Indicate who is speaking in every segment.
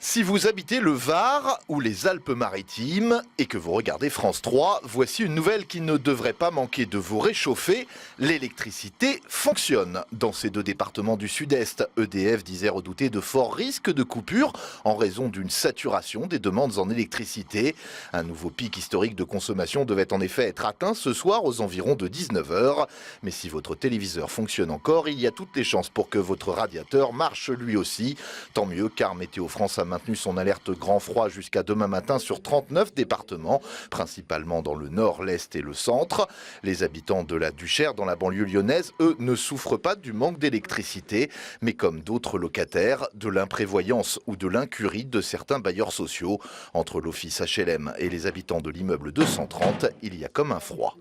Speaker 1: Si vous habitez le Var ou les Alpes-Maritimes et que vous regardez France 3, voici une nouvelle qui ne devrait pas manquer de vous réchauffer. L'électricité fonctionne. Dans ces deux départements du Sud-Est, EDF disait redouter de forts risques de coupure en raison d'une saturation des demandes en électricité. Un nouveau pic historique de consommation devait en effet être atteint ce soir aux environs de 19h. Mais si votre téléviseur fonctionne encore, il y a toutes les chances pour que votre radiateur marche lui aussi. Tant mieux car Météo France a maintenu son alerte grand froid jusqu'à demain matin sur 39 départements, principalement dans le nord, l'est et le centre. Les habitants de la Duchère, dans la banlieue lyonnaise, eux, ne souffrent pas du manque d'électricité, mais comme d'autres locataires, de l'imprévoyance ou de l'incurie de certains bailleurs sociaux. Entre l'office HLM et les habitants de l'immeuble 230, il y a comme un froid.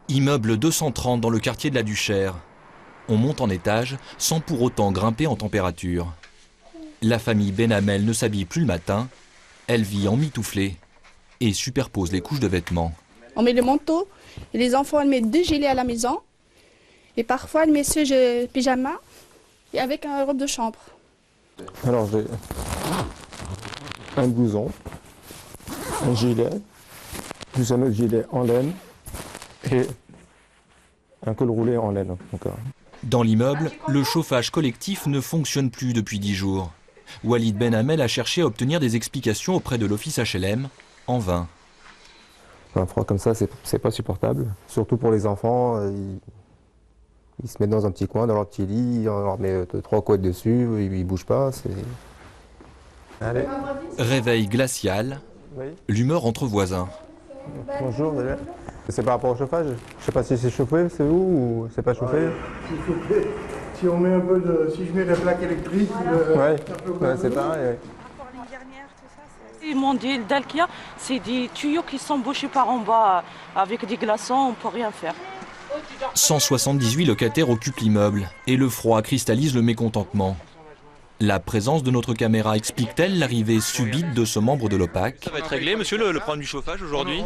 Speaker 2: Immeuble 230 dans le quartier de la Duchère. On monte en étage sans pour autant grimper en température. La famille Benhamel ne s'habille plus le matin, elle vit en mitouflée et superpose les couches de vêtements.
Speaker 3: On met le manteau, et les enfants elles mettent 2 gilets à la maison, et parfois elles mettent ce pyjama et avec un robe de chambre.
Speaker 4: Alors j'ai un blouson, un gilet, plus un autre gilet en laine et un col roulé en laine encore.
Speaker 2: Dans l'immeuble, le chauffage collectif ne fonctionne plus depuis 10 jours. Walid Benhamel a cherché à obtenir des explications auprès de l'office HLM, en vain.
Speaker 4: Un froid comme ça, c'est pas supportable. Surtout pour les enfants, ils se mettent dans un petit coin, dans leur petit lit, on leur met 3 couettes dessus, ils bougent pas. Allez.
Speaker 2: Réveil glacial,
Speaker 4: Oui.
Speaker 2: l'humeur entre voisins.
Speaker 4: Bonjour, c'est par rapport au chauffage. Je sais pas si c'est chauffé, c'est où ou c'est pas chauffé.
Speaker 5: C'est chauffé. Si on met un peu de, si je mets des plaques électriques,
Speaker 4: ouais, c'est pareil. Ouais.
Speaker 6: Ils m'ont dit, Dalkia, c'est des tuyaux qui sont bouchés par en bas avec des glaçons, on ne peut rien faire.
Speaker 2: 178 locataires occupent l'immeuble et le froid cristallise le mécontentement. La présence de notre caméra explique-t-elle l'arrivée subite de ce membre de l'OPAC?
Speaker 7: Ça va être réglé, monsieur, le problème du chauffage aujourd'hui?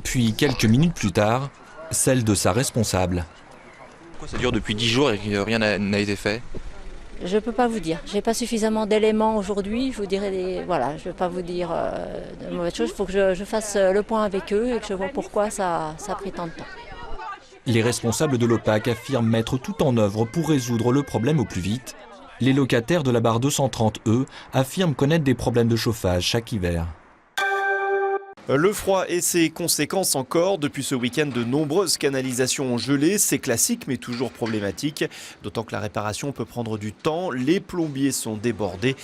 Speaker 2: Puis, quelques minutes plus tard, celle de sa responsable.
Speaker 7: Pourquoi ça dure depuis 10 jours et que rien n'a été fait?
Speaker 8: Je ne peux pas vous dire. Je n'ai pas suffisamment d'éléments aujourd'hui. Je vous dirai voilà, je ne vais pas vous dire de mauvaises choses. Il faut que je fasse le point avec eux et que je vois pourquoi ça a pris tant de temps.
Speaker 2: Les responsables de l'OPAC affirment mettre tout en œuvre pour résoudre le problème au plus vite. Les locataires de la barre 230, eux, affirment connaître des problèmes de chauffage chaque hiver.
Speaker 9: Le froid et ses conséquences encore. Depuis ce week-end, de nombreuses canalisations ont gelé. C'est classique mais toujours problématique. D'autant que la réparation peut prendre du temps. Les plombiers sont débordés.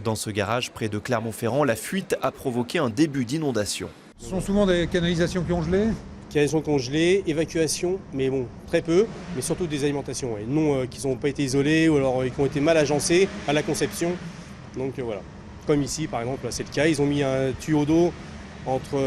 Speaker 9: Dans ce garage près de Clermont-Ferrand, la fuite a provoqué un début d'inondation.
Speaker 10: Ce sont souvent des canalisations qui ont gelé ?
Speaker 11: Canalisations congelées, évacuation, mais bon, très peu, mais surtout des alimentations, ouais. Non qui n'ont pas été isolées ou alors qui ont été mal agencées à la conception. Donc voilà, comme ici par exemple, c'est le cas, ils ont mis un tuyau d'eau entre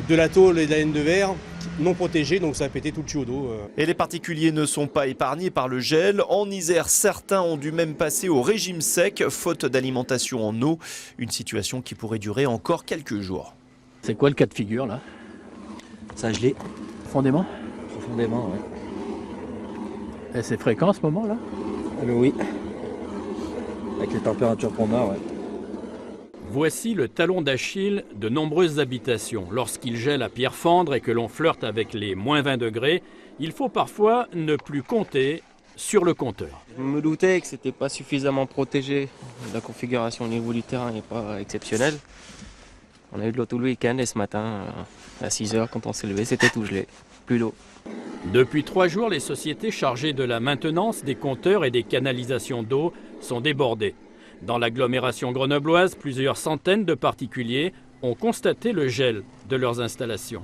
Speaker 11: de la tôle et de la laine de verre, non protégée, donc ça a pété tout le tuyau d'eau.
Speaker 9: Et les particuliers ne sont pas épargnés par le gel. En Isère, certains ont dû même passer au régime sec, faute d'alimentation en eau. Une situation qui pourrait durer encore quelques jours.
Speaker 12: C'est quoi le cas de figure là? Ça a gelé. Profondément? Profondément, oui. Et c'est fréquent en ce moment là?
Speaker 13: Oui. Avec les températures qu'on a, ouais.
Speaker 14: Voici le talon d'Achille de nombreuses habitations. Lorsqu'il gèle à pierre fendre et que l'on flirte avec les moins 20 degrés, il faut parfois ne plus compter sur le compteur.
Speaker 15: Je me doutais que ce n'était pas suffisamment protégé. La configuration au niveau du terrain n'est pas exceptionnelle. On a eu de l'eau tout le week-end et ce matin, à 6 h, quand on s'est levé, c'était tout gelé. Plus d'eau.
Speaker 14: Depuis 3 jours, les sociétés chargées de la maintenance des compteurs et des canalisations d'eau sont débordées. Dans l'agglomération grenobloise, plusieurs centaines de particuliers ont constaté le gel de leurs installations.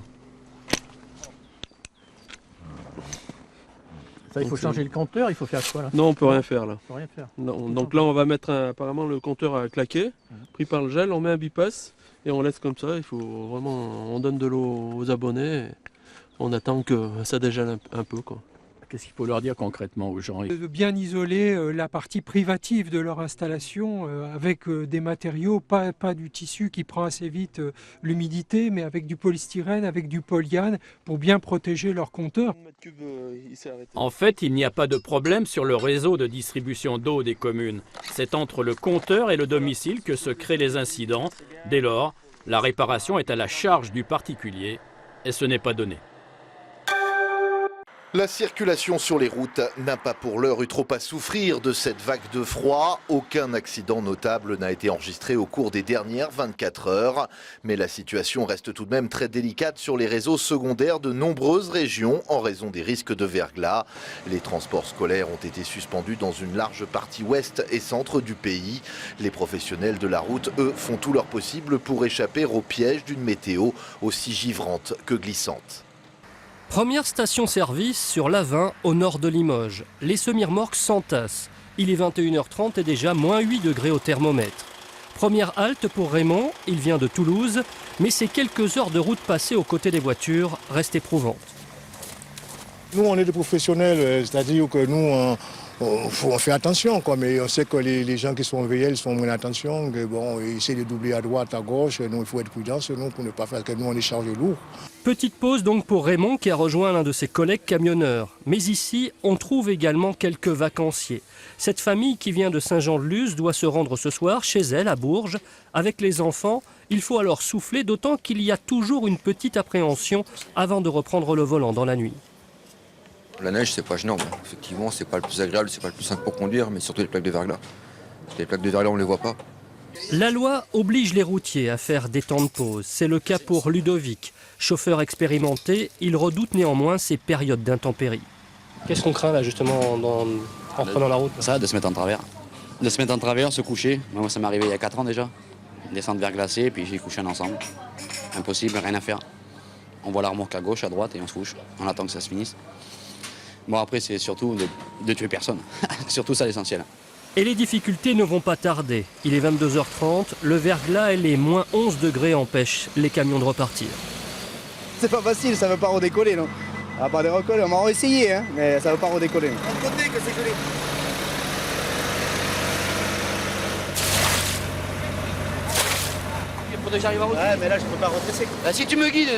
Speaker 12: Ça, il faut changer le compteur, il faut faire quoi là?
Speaker 16: Non, on ne peut rien faire là.
Speaker 12: On peut rien faire.
Speaker 16: Non, donc là, on va mettre apparemment le compteur à claquer, pris par le gel, on met un bipass et on laisse comme ça. Il faut vraiment, on donne de l'eau aux abonnés, et on attend que ça dégèle un peu, quoi.
Speaker 14: Qu'est-ce qu'il faut leur dire concrètement aux gens?
Speaker 10: De bien isoler la partie privative de leur installation avec des matériaux, pas du tissu qui prend assez vite l'humidité, mais avec du polystyrène, avec du polyane pour bien protéger leur compteur.
Speaker 14: En fait, il n'y a pas de problème sur le réseau de distribution d'eau des communes. C'est entre le compteur et le domicile que se créent les incidents. Dès lors, la réparation est à la charge du particulier et ce n'est pas donné.
Speaker 1: La circulation sur les routes n'a pas pour l'heure eu trop à souffrir de cette vague de froid. Aucun accident notable n'a été enregistré au cours des dernières 24 heures. Mais la situation reste tout de même très délicate sur les réseaux secondaires de nombreuses régions en raison des risques de verglas. Les transports scolaires ont été suspendus dans une large partie ouest et centre du pays. Les professionnels de la route, eux, font tout leur possible pour échapper au piège d'une météo aussi givrante que glissante.
Speaker 17: Première station-service sur l'A20 au nord de Limoges. Les semi-remorques s'entassent. Il est 21h30 et déjà moins 8 degrés au thermomètre. Première halte pour Raymond, il vient de Toulouse, mais ces quelques heures de route passées aux côtés des voitures restent éprouvantes.
Speaker 5: Nous, on est des professionnels, c'est-à-dire que nous, on fait attention, quoi, mais on sait que les gens qui sont veillés, ils font moins attention, que bon, ils essaient de doubler à droite, à gauche, nous, il faut être prudent, nous, pour ne pas faire que nous, on est chargé lourd.
Speaker 17: Petite pause donc pour Raymond qui a rejoint l'un de ses collègues camionneurs. Mais ici, on trouve également quelques vacanciers. Cette famille qui vient de Saint-Jean-de-Luz doit se rendre ce soir chez elle, à Bourges. Avec les enfants, il faut alors souffler, d'autant qu'il y a toujours une petite appréhension avant de reprendre le volant dans la nuit.
Speaker 18: La neige, c'est pas gênant. Effectivement, c'est pas le plus agréable, c'est pas le plus simple pour conduire, mais surtout les plaques de verglas. Les plaques de verglas, on les voit pas.
Speaker 17: La loi oblige les routiers à faire des temps de pause. C'est le cas pour Ludovic. Chauffeur expérimenté, il redoute néanmoins ces périodes d'intempéries.
Speaker 11: Qu'est-ce qu'on craint là justement en reprenant la route?
Speaker 13: Ça, de se mettre en travers. De se mettre en travers, se coucher. Moi, ça m'est arrivé il y a 4 ans déjà. Descendre verglacé, puis j'ai couché ensemble. Impossible, rien à faire. On voit la remorque à gauche, à droite et on se couche. On attend que ça se finisse. Bon, après, c'est surtout de tuer personne. Surtout ça l'essentiel.
Speaker 17: Et les difficultés ne vont pas tarder. Il est 22h30, le verglas et les moins 11 degrés empêchent les camions de repartir.
Speaker 19: C'est pas facile, ça veut pas redécoller, non. Ça va pas redécoller, on va essayer, hein, mais ça veut pas redécoller. On côté que c'est gelé.
Speaker 15: J'arrive à rentrer.
Speaker 19: Ouais, mais là, je peux pas redresser.
Speaker 15: Bah, si tu me guides,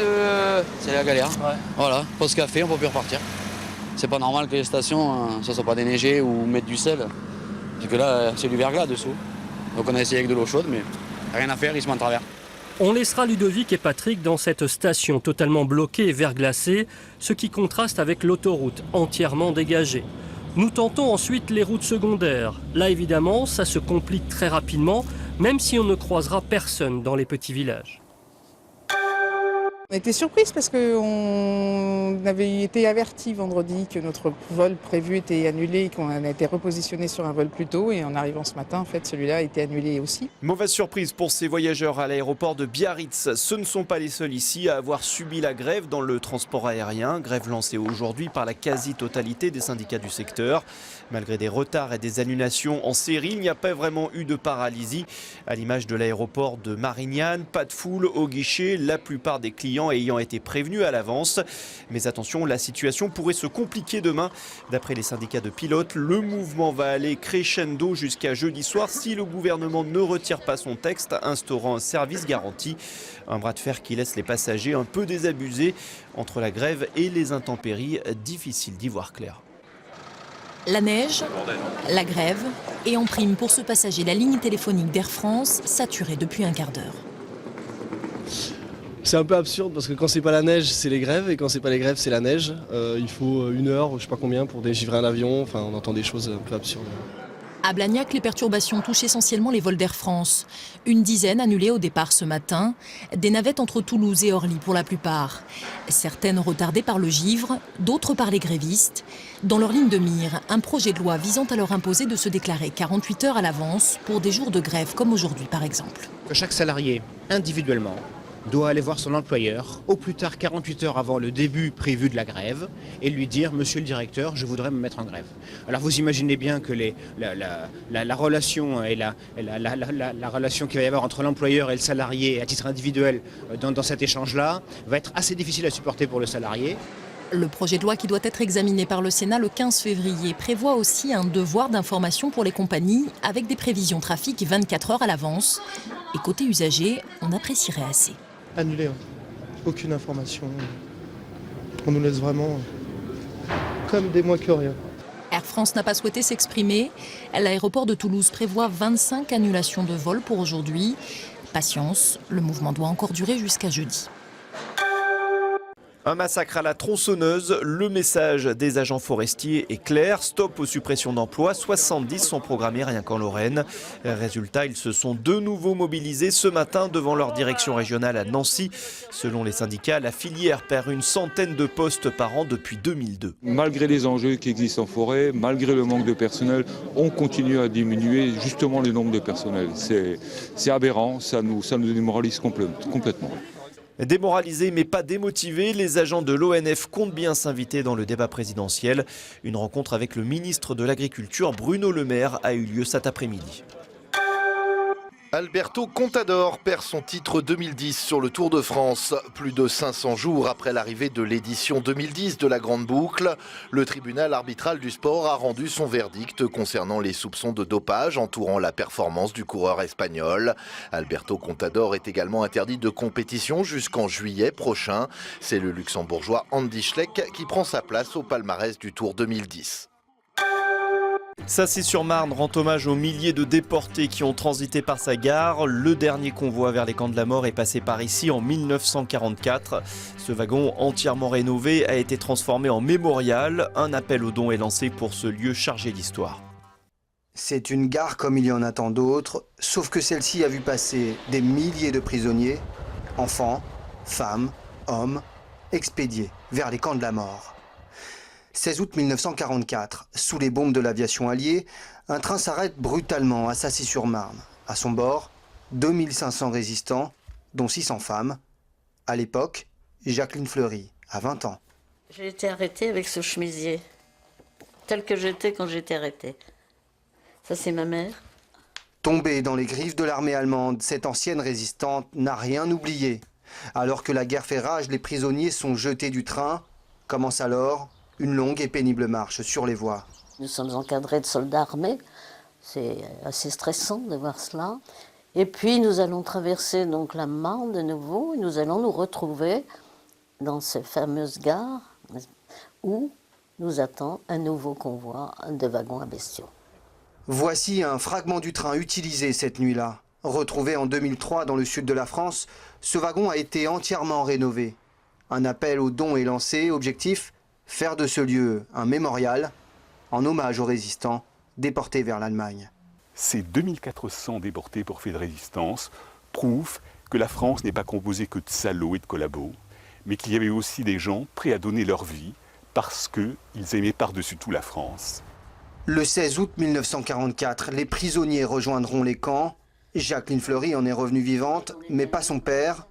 Speaker 13: C'est la galère. Ouais. Voilà, pause café, on peut plus repartir. C'est pas normal que les stations, ça soit pas déneigé ou mettre du sel. Parce que là, c'est du verglas dessous. Donc on a essayé avec de l'eau chaude, mais rien à faire, ils se mettent en travers.
Speaker 17: On laissera Ludovic et Patrick dans cette station totalement bloquée et verglacée, ce qui contraste avec l'autoroute entièrement dégagée. Nous tentons ensuite les routes secondaires. Là, évidemment, ça se complique très rapidement, même si on ne croisera personne dans les petits villages.
Speaker 20: On était surprise parce qu'on avait été avertis vendredi que notre vol prévu était annulé et qu'on a été repositionné sur un vol plus tôt. Et en arrivant ce matin, en fait, celui-là a été annulé aussi.
Speaker 9: Mauvaise surprise pour ces voyageurs à l'aéroport de Biarritz. Ce ne sont pas les seuls ici à avoir subi la grève dans le transport aérien. Grève lancée aujourd'hui par la quasi-totalité des syndicats du secteur. Malgré des retards et des annulations en série, il n'y a pas vraiment eu de paralysie. À l'image de l'aéroport de Marignane, pas de foule au guichet, la plupart des clients ayant été prévenus à l'avance. Mais attention, la situation pourrait se compliquer demain. D'après les syndicats de pilotes, le mouvement va aller crescendo jusqu'à jeudi soir si le gouvernement ne retire pas son texte instaurant un service garanti. Un bras de fer qui laisse les passagers un peu désabusés. Entre la grève et les intempéries, difficile d'y voir clair.
Speaker 21: La neige, la grève et en prime pour ce passager, la ligne téléphonique d'Air France saturée depuis un quart d'heure.
Speaker 16: C'est un peu absurde parce que quand c'est pas la neige, c'est les grèves et quand c'est pas les grèves, c'est la neige. Il faut 1 heure, je sais pas combien, pour dégivrer un avion. Enfin, on entend des choses un peu absurdes.
Speaker 21: À Blagnac, les perturbations touchent essentiellement les vols d'Air France. Une dizaine annulés au départ ce matin. Des navettes entre Toulouse et Orly pour la plupart. Certaines retardées par le givre, d'autres par les grévistes. Dans leur ligne de mire, un projet de loi visant à leur imposer de se déclarer 48 heures à l'avance pour des jours de grève comme aujourd'hui par exemple.
Speaker 22: Que chaque salarié, individuellement, doit aller voir son employeur au plus tard 48 heures avant le début prévu de la grève et lui dire « Monsieur le directeur, je voudrais me mettre en grève ». Alors vous imaginez bien que la relation et la relation qu'il va y avoir entre l'employeur et le salarié à titre individuel dans cet échange-là va être assez difficile à supporter pour le salarié.
Speaker 21: Le projet de loi qui doit être examiné par le Sénat le 15 février prévoit aussi un devoir d'information pour les compagnies avec des prévisions trafic 24 heures à l'avance. Et côté usager, on apprécierait assez.
Speaker 16: Annulé, aucune information. On nous laisse vraiment comme des moins que rien.
Speaker 21: Air France n'a pas souhaité s'exprimer. L'aéroport de Toulouse prévoit 25 annulations de vols pour aujourd'hui. Patience, le mouvement doit encore durer jusqu'à jeudi.
Speaker 9: Un massacre à la tronçonneuse, le message des agents forestiers est clair, stop aux suppressions d'emplois, 70 sont programmés rien qu'en Lorraine. Résultat, ils se sont de nouveau mobilisés ce matin devant leur direction régionale à Nancy. Selon les syndicats, la filière perd une centaine de postes par an depuis 2002.
Speaker 3: Malgré les enjeux qui existent en forêt, malgré le manque de personnel, on continue à diminuer justement le nombre de personnel. C'est aberrant, ça nous démoralise complètement.
Speaker 9: Démoralisés mais pas démotivés, les agents de l'ONF comptent bien s'inviter dans le débat présidentiel. Une rencontre avec le ministre de l'Agriculture, Bruno Le Maire, a eu lieu cet après-midi.
Speaker 1: Alberto Contador perd son titre 2010 sur le Tour de France. Plus de 500 jours après l'arrivée de l'édition 2010 de la Grande Boucle, le tribunal arbitral du sport a rendu son verdict concernant les soupçons de dopage entourant la performance du coureur espagnol. Alberto Contador est également interdit de compétition jusqu'en juillet prochain. C'est le luxembourgeois Andy Schleck qui prend sa place au palmarès du Tour 2010.
Speaker 9: Sassy-sur-Marne rend hommage aux milliers de déportés qui ont transité par sa gare. Le dernier convoi vers les camps de la mort est passé par ici en 1944. Ce wagon entièrement rénové a été transformé en mémorial. Un appel aux dons est lancé pour ce lieu chargé d'histoire.
Speaker 4: C'est une gare comme il y en a tant d'autres, sauf que celle-ci a vu passer des milliers de prisonniers, enfants, femmes, hommes, expédiés vers les camps de la mort. 16 août 1944, sous les bombes de l'aviation alliée, un train s'arrête brutalement à Sassy-sur-Marne. À son bord, 2500 résistants, dont 600 femmes. À l'époque, Jacqueline Fleury, à 20 ans.
Speaker 23: J'ai été arrêtée avec ce chemisier, tel que j'étais quand j'ai été arrêtée. Ça, c'est ma mère.
Speaker 4: Tombée dans les griffes de l'armée allemande, cette ancienne résistante n'a rien oublié. Alors que la guerre fait rage, les prisonniers sont jetés du train. Commence alors une longue et pénible marche sur les voies.
Speaker 23: Nous sommes encadrés de soldats armés. C'est assez stressant de voir cela. Et puis nous allons traverser donc la Marne de nouveau. Et nous allons nous retrouver dans cette fameuse gare où nous attend un nouveau convoi de wagons à bestiaux.
Speaker 4: Voici un fragment du train utilisé cette nuit-là. Retrouvé en 2003 dans le sud de la France, ce wagon a été entièrement rénové. Un appel aux dons est lancé, objectif : faire de ce lieu un mémorial en hommage aux résistants déportés vers l'Allemagne.
Speaker 24: Ces 2400 déportés pour faits de résistance prouvent que la France n'est pas composée que de salauds et de collabos, mais qu'il y avait aussi des gens prêts à donner leur vie parce qu'ils aimaient par-dessus tout la France.
Speaker 4: Le 16 août 1944, les prisonniers rejoindront les camps. Jacqueline Fleury en est revenue vivante, mais pas son père.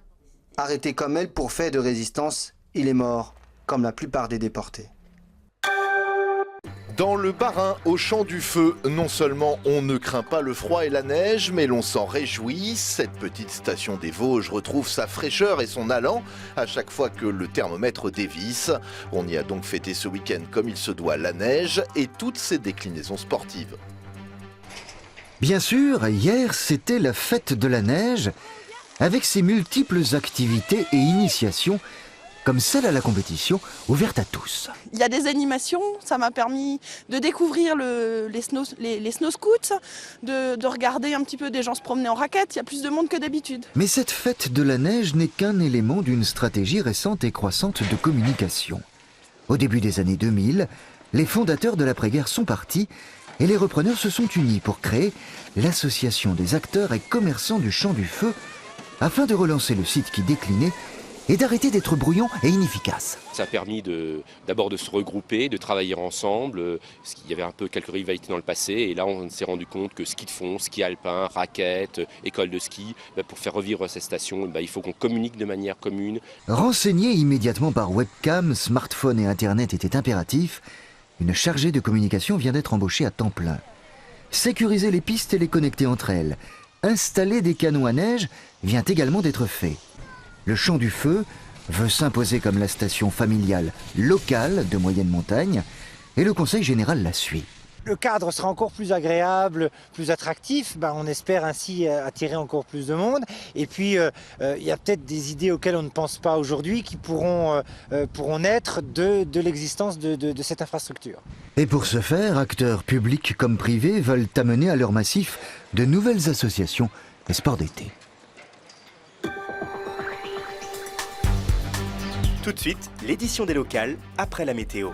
Speaker 4: Arrêté comme elle pour fait de résistance, il est mort, comme la plupart des déportés.
Speaker 1: Dans le Bas-Rhin, au Champ du Feu, non seulement on ne craint pas le froid et la neige, mais l'on s'en réjouit. Cette petite station des Vosges retrouve sa fraîcheur et son allant à chaque fois que le thermomètre dévisse. On y a donc fêté ce week-end comme il se doit la neige et toutes ses déclinaisons sportives.
Speaker 25: Bien sûr, hier c'était la fête de la neige, avec ses multiples activités et initiations, comme celle à la compétition, ouverte à tous.
Speaker 26: Il y a des animations, ça m'a permis de découvrir les snow scouts, de regarder un petit peu des gens se promener en raquettes, il y a plus de monde que d'habitude.
Speaker 25: Mais cette fête de la neige n'est qu'un élément d'une stratégie récente et croissante de communication. Au début des années 2000, les fondateurs de l'après-guerre sont partis et les repreneurs se sont unis pour créer l'association des acteurs et commerçants du Champ du Feu afin de relancer le site qui déclinait et d'arrêter d'être brouillon et inefficace.
Speaker 27: Ça a permis d'abord de se regrouper, de travailler ensemble, parce qu'il y avait un peu quelques rivalités dans le passé, et là on s'est rendu compte que ski de fond, ski alpin, raquettes, école de ski, pour faire revivre ces stations, il faut qu'on communique de manière commune.
Speaker 25: Renseigner immédiatement par webcam, smartphone et internet était impératif. Une chargée de communication vient d'être embauchée à temps plein. Sécuriser les pistes et les connecter entre elles. Installer des canons à neige vient également d'être fait. Le Champ du Feu veut s'imposer comme la station familiale locale de moyenne montagne et le Conseil général la suit.
Speaker 2: Le cadre sera encore plus agréable, plus attractif. On espère ainsi attirer encore plus de monde. Et puis, il y a peut-être des idées auxquelles on ne pense pas aujourd'hui qui pourront naître de l'existence de cette infrastructure.
Speaker 25: Et pour ce faire, acteurs publics comme privés veulent amener à leur massif de nouvelles associations et sports d'été.
Speaker 6: Tout de suite, l'édition des locales après la météo.